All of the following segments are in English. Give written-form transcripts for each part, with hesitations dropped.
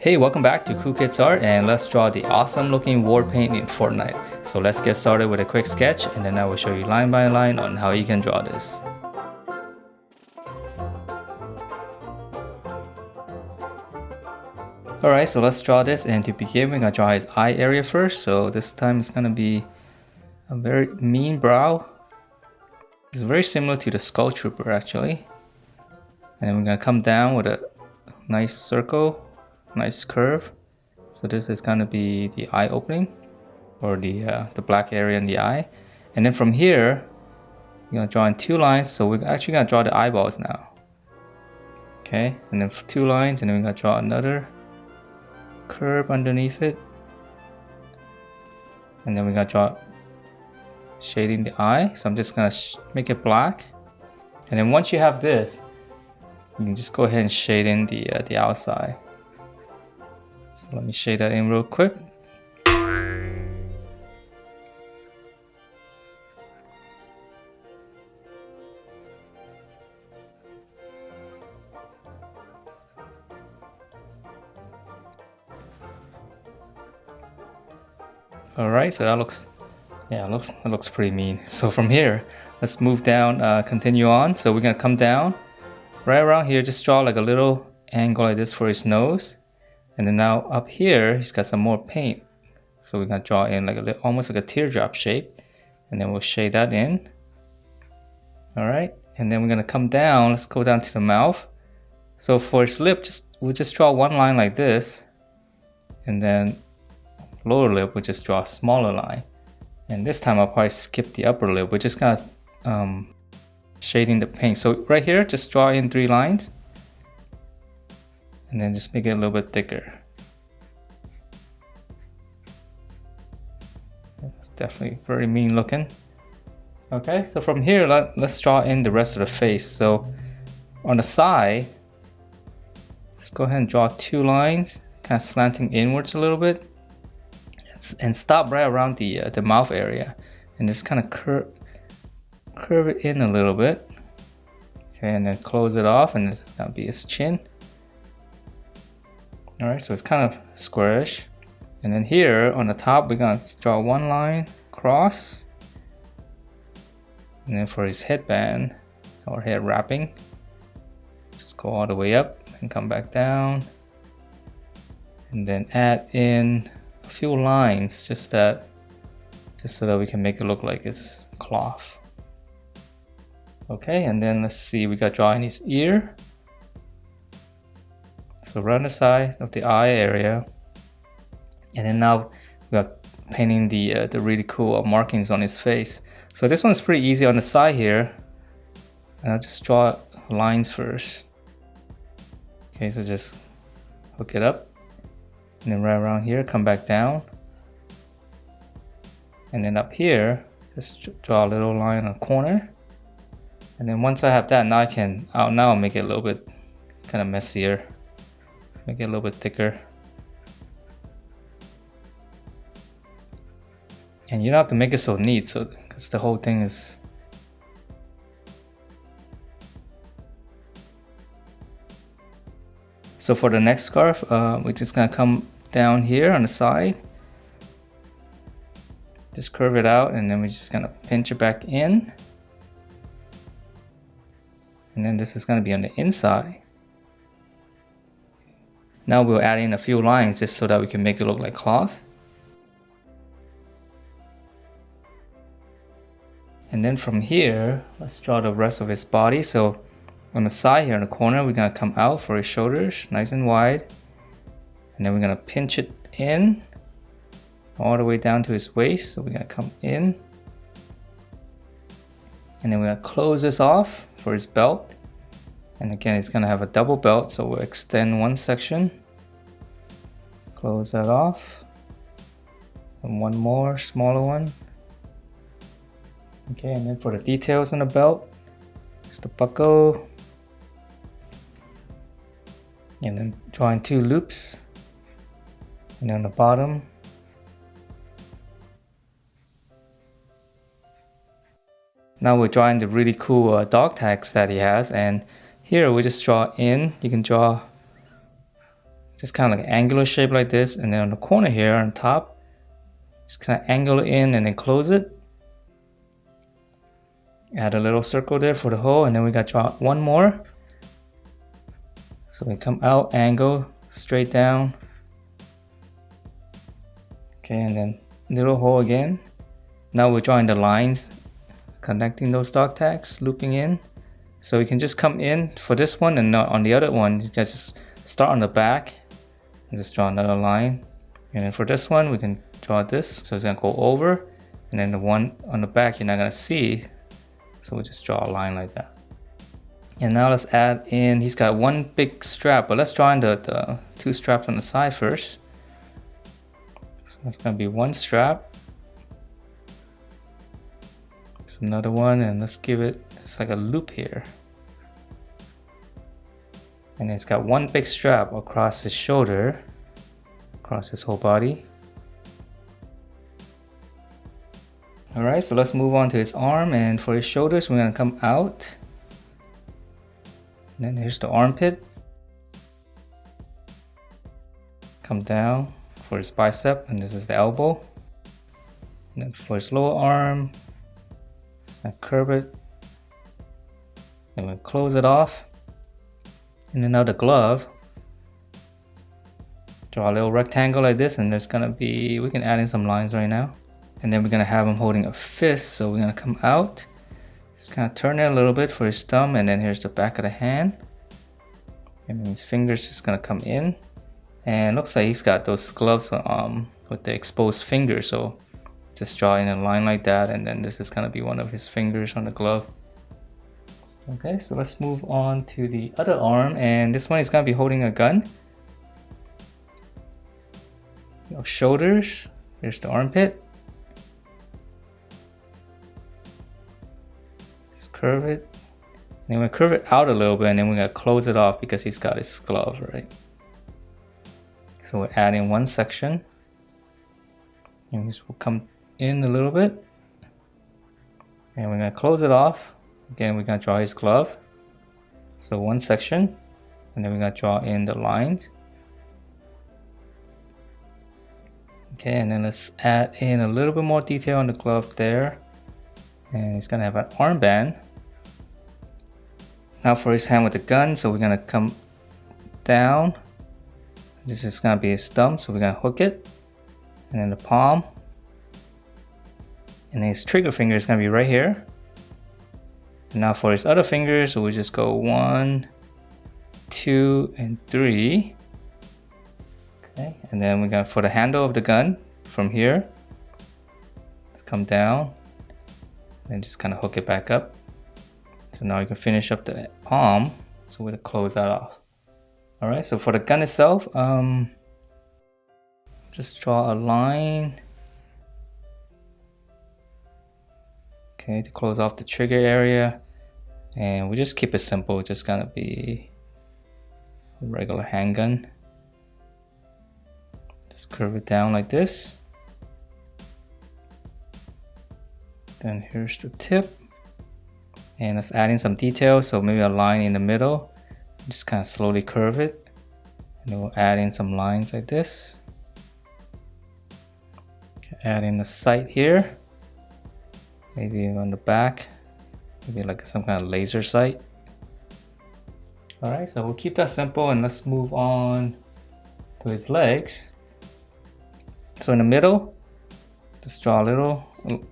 Hey, welcome back to Cool Kids Art, and let's draw the awesome looking Warpaint in Fortnite. So let's get started with a quick sketch, and then I will show you line by line on how you can draw this. Alright, so let's draw this, and to begin we're gonna draw his eye area first. So this time it's gonna be a very mean brow. It's very similar to the Skull Trooper actually. And then we're gonna come down with a nice circle. Nice curve. So this is going to be the eye opening, or the black area in the eye. And then from here you're going to draw in two lines, so we're actually going to draw the eyeballs now. Okay, and then two lines, and then we're going to draw another curve underneath it, and then we're going to draw shading the eye. So I'm just going to make it black, and then once you have this, you can just go ahead and shade in the outside. So let me shade that in real quick. Alright, so that looks pretty mean. So from here, let's move down, continue on. So we're gonna come down right around here, just draw like a little angle like this for his nose. And then now up here, he's got some more paint. So we're gonna draw in like almost like a teardrop shape. And then we'll shade that in. All right, and then we're gonna come down, let's go down to the mouth. So for his lip, we'll just draw one line like this. And then lower lip, we'll just draw a smaller line. And this time I'll probably skip the upper lip. We're just gonna shading the paint. So right here, just draw in 3 lines. And then just make it a little bit thicker. It's definitely very mean looking. Okay, so from here, let's draw in the rest of the face. So on the side, let's go ahead and draw 2 lines, kind of slanting inwards a little bit. And stop right around the mouth area. And just kind of curve it in a little bit. Okay, and then close it off, and this is gonna be his chin. Alright, so it's kind of squarish. And then here on the top, we're gonna draw 1 line across. And then for his headband or head wrapping, just go all the way up and come back down. And then add in a few lines, just so that we can make it look like it's cloth. Okay, and then let's see, we got drawing his ear. So around the side of the eye area, and then now we are painting the really cool markings on his face. So this one's pretty easy on the side here, and I'll just draw lines first. Okay, so just hook it up, and then right around here, come back down, and then up here, just draw a little line on the corner. And then once I have that, now I'll make it a little bit kind of messier. Make it a little bit thicker. And you don't have to make it so neat, because the whole thing is... So for the next scarf, we're just gonna come down here on the side. Just curve it out, and then we're just gonna pinch it back in. And then this is gonna be on the inside. Now we'll add in a few lines just so that we can make it look like cloth. And then from here, let's draw the rest of his body. So on the side here in the corner, we're gonna come out for his shoulders, nice and wide. And then we're gonna pinch it in all the way down to his waist. So we're gonna come in. And then we're gonna close this off for his belt. And again, it's gonna have a double belt, so we'll extend one section, close that off, and one more smaller one. Okay, and then for the details on the belt, just a buckle, and then drawing 2 loops, and on the bottom. Now we're drawing the really cool dog tags that he has, and here we just draw in. You can draw just kind of like an angular shape like this, and then on the corner here on top, just kind of angle it in and then close it. Add a little circle there for the hole, and then we got to draw one more. So we come out, angle, straight down. Okay, and then little hole again. Now we're drawing the lines, connecting those dog tags, looping in. So we can just come in for this one, and on the other one, you guys just start on the back and just draw another line. And then for this one, we can draw this. So it's gonna go over, and then the one on the back you're not gonna see. So we'll just draw a line like that. And now let's add in, he's got one big strap, but let's draw in the two straps on the side first. So that's gonna be one strap. It's another one, and let's give it, it's like a loop here. And it's got one big strap across his shoulder, across his whole body. Alright, so let's move on to his arm, and for his shoulders, we're gonna come out. And then here's the armpit. Come down for his bicep, and this is the elbow. And then for his lower arm, just gonna curve it. And we'll close it off. And then now the glove. Draw a little rectangle like this, and there's gonna be, we can add in some lines right now. And then we're gonna have him holding a fist, so we're gonna come out. Just kind of turn it a little bit for his thumb, and then here's the back of the hand. And his fingers just gonna come in. And looks like he's got those gloves with the exposed finger, so just draw in a line like that, and then this is gonna be one of his fingers on the glove. Okay, so let's move on to the other arm, and this one is gonna be holding a gun. Shoulders, here's the armpit. Just curve it. And then we curve it out a little bit, and then we're gonna close it off because he's got his glove, right? So we're adding one section. And this will come in a little bit. And we're gonna close it off. Again, we're gonna draw his glove. So one section, and then we're gonna draw in the lines. Okay, and then let's add in a little bit more detail on the glove there. And he's gonna have an armband. Now for his hand with the gun, so we're gonna come down. This is gonna be his thumb, so we're gonna hook it. And then the palm. And then his trigger finger is gonna be right here. And now for his other fingers, so we just go 1, 2, and 3. Okay, and then we're gonna, for the handle of the gun, from here, let's come down and just kind of hook it back up. So now you can finish up the palm. So we're gonna close that off. All right, so for the gun itself, just draw a line. Okay, to close off the trigger area. And we just keep it simple, it's just gonna be a regular handgun. Just curve it down like this. Then here's the tip. And let's add in some detail, so maybe a line in the middle. Just kind of slowly curve it. And then we'll add in some lines like this. Okay, add in the sight here. Maybe on the back. Maybe like some kind of laser sight. Alright, so we'll keep that simple, and let's move on to his legs. So in the middle, just draw a little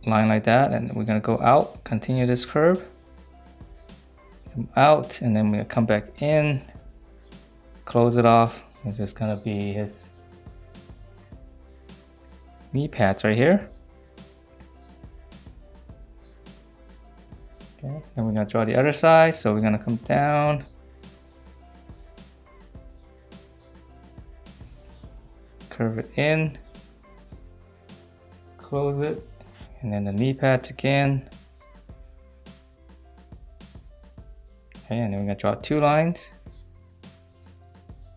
line like that, and we're gonna go out, continue this curve. Come out, and then we're gonna come back in, close it off. It's just gonna be his knee pads right here. Okay, then we're gonna draw the other side, so we're gonna come down, curve it in, close it, and then the knee pads again. Okay, and then we're gonna draw two lines.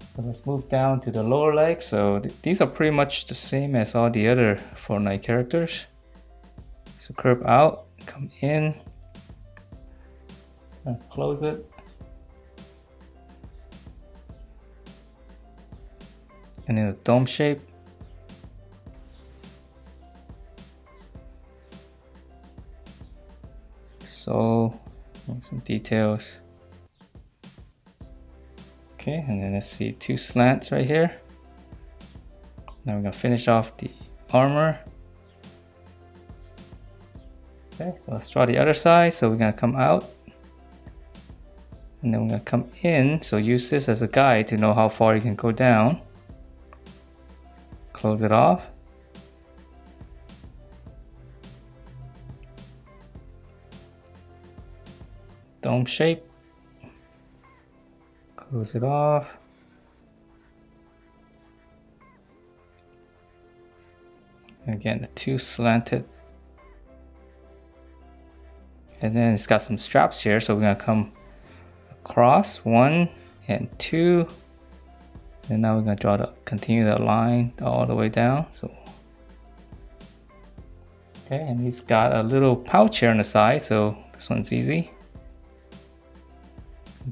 So let's move down to the lower leg. So these are pretty much the same as all the other Fortnite characters. So curve out, come in, and close it. and then a dome shape. So some details. Okay, and then let's see 2 slants right here. Now we're gonna finish off the armor. Okay, so let's draw the other side. So we're gonna come out, and then we're gonna come in. So use this as a guide to know how far you can go down. Close it off. Dome shape. Close it off. Again, the 2 slanted. And then it's got some straps here, so we're gonna come across 1 and 2. And now we're gonna continue that line all the way down. So okay, and he's got a little pouch here on the side, so this one's easy.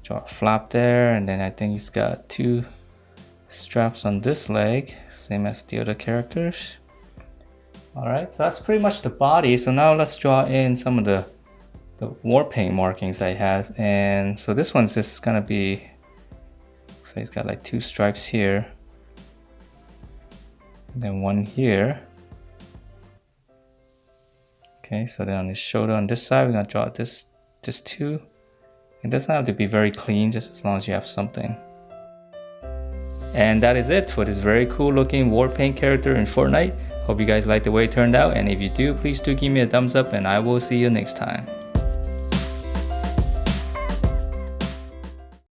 Draw a flap there, and then I think he's got 2 straps on this leg, same as the other characters. Alright, so that's pretty much the body. So now let's draw in some of the Warpaint markings that he has. And so this one's just gonna be, so he's got like 2 stripes here, and then 1 here. Okay, so then on his shoulder on this side, we're gonna draw this, just 2. It doesn't have to be very clean, just as long as you have something. And that is it for this very cool looking Warpaint character in Fortnite. Hope you guys like the way it turned out, and if you do, please do give me a thumbs up, and I will see you next time.